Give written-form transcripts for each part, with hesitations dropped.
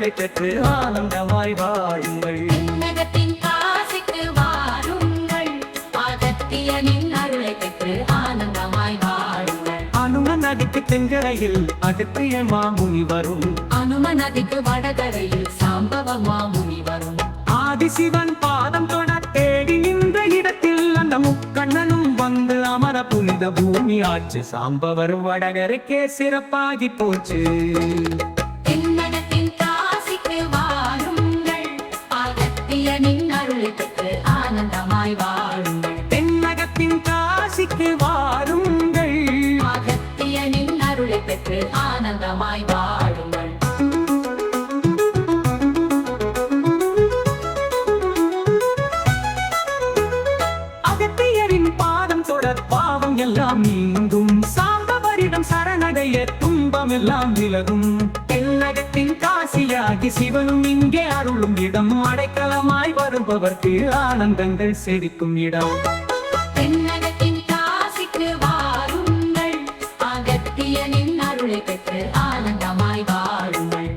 அருளை பெற்று ஆனந்தமாய் வாழுங்கள். தென்னகத்தின் காசிக்கு வாருங்கள், அகத்தியனின் அருளை பெற்று ஆனந்தமாய் வாழுங்கள். அனும நதிக்கு தென்கரையில் அகத்திய மாமுனி வரும், அனும நதிக்கு வடகரையில் சாம்பவ மாமுனி வரும். ஆதிசிவன் பாதம் தொட தேடி இந்த இடத்தில் அந்த முக்கண்ணனும் வந்து அமர புனித பூமி ஆச்சு. சாம்பவர் வடகரைக்கே சிறப்பாகி போச்சு. தென்னகத்தின் காசிக்கு வாருங்கள், அகத்தியனின் அருளை பெற்று ஆனந்தமாய் வாழுங்கள். தென்னகத்தின் காசிக்கு வாருங்கள், அகத்தியனின் அருளை பெற்று ஆனந்தமாய் வாழுங்கள். அகத்தியரின் பாதம் தொடர் பாவம் எல்லாம் நீங்கும். சாம்பவரிடம் சரணடைய துன்பம் எல்லாம் விலகும். தென்னகத்தின் காசியாகி சிவனும் இங்கே அருளும் இடம். அடைக்கலமாய் வருபவர்க்கு ஆனந்தங்கள் செழிக்கும் இடம். தென்னகத்தின் காசிக்கு வாருங்கள், அகத்தியனின் அருளை பெற்று ஆனந்தமாய் வாழுங்கள்.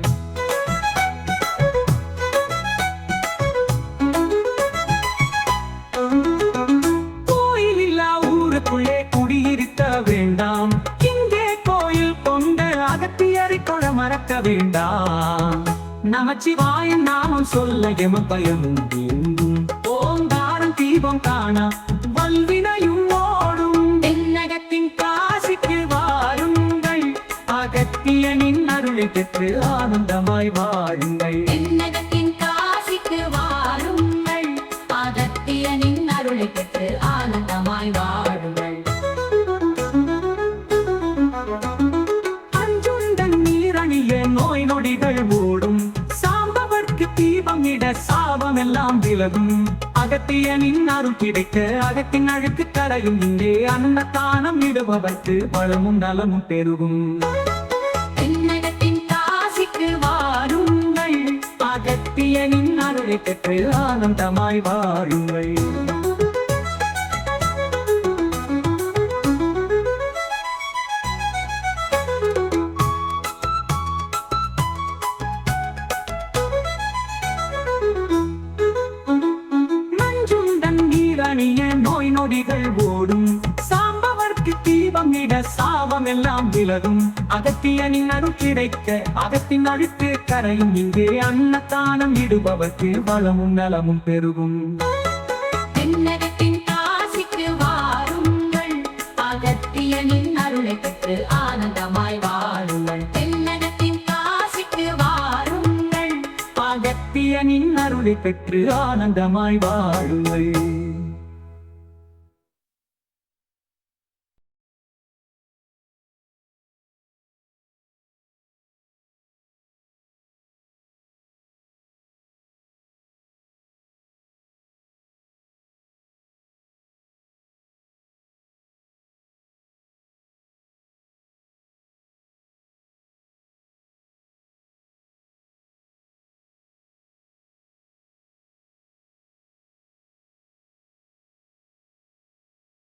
கோயில் இல்லா ஊருக்குள்ளே குடியிருக்க வேண்டாம். இங்கே கோயில் கொண்ட அகத்தியரை தொழ மறக்க வேண்டாம். நமச்சிவாய நாமம் சொல்ல எம பயமும் தீண்டும். ஓங்காரம் தீபம் காண வல்வினையும் ஓடும். தென்னகத்தின் காசிக்கு வாருங்கள், அகத்தியனின் அருளை பெற்று ஆனந்தமாய் வாழுங்கள். தென்னகத்தின் காசிக்கு வாருங்கள், அகத்தியனின் அருளை பெற்று ஆனந்தமாய் வாழுங்கள். அஞ்சுண்டன் நீரணிய நோய் நொடிகள் ஓடும். சாம்பவர்க்கு தீபம் இட சாபம் எல்லாம் விலகும். அகத்தியனின் அருள் கிடைக்க அகத்தின் அழுக்கு கரையும். இங்கே அன்னதானம் இடுபவர்க்கு வளமும் நலமும் பெருகும். தென்னகத்தின் காசிக்கு வாருங்கள், அகத்தியனின் அருளை பெற்று ஆனந்தமாய் வாழுங்கள். மஞ்சுண்டன் நீரணிய நோய் நொடிகள் ஓடும். சாம்பவர்க்கு தீபம் இட சாபம் எல்லாம் விலகும். அகத்தியனின் அருள் கிடைக்க அகத்தின் அழுக்கு கரையும். இங்கே அன்னதானம் இடுபவர்க்கு வளமும் நலமும் பெருகும். தென்னகத்தின் காசிக்கு வாருங்கள், அகத்தியனின் அருளை பெற்று ஆனந்தமாய் வாழுங்கள். தென்னகத்தின் காசிக்கு வாருங்கள், அகத்தியனின் அருளை பெற்று ஆனந்தமாய் வாழுங்கள்.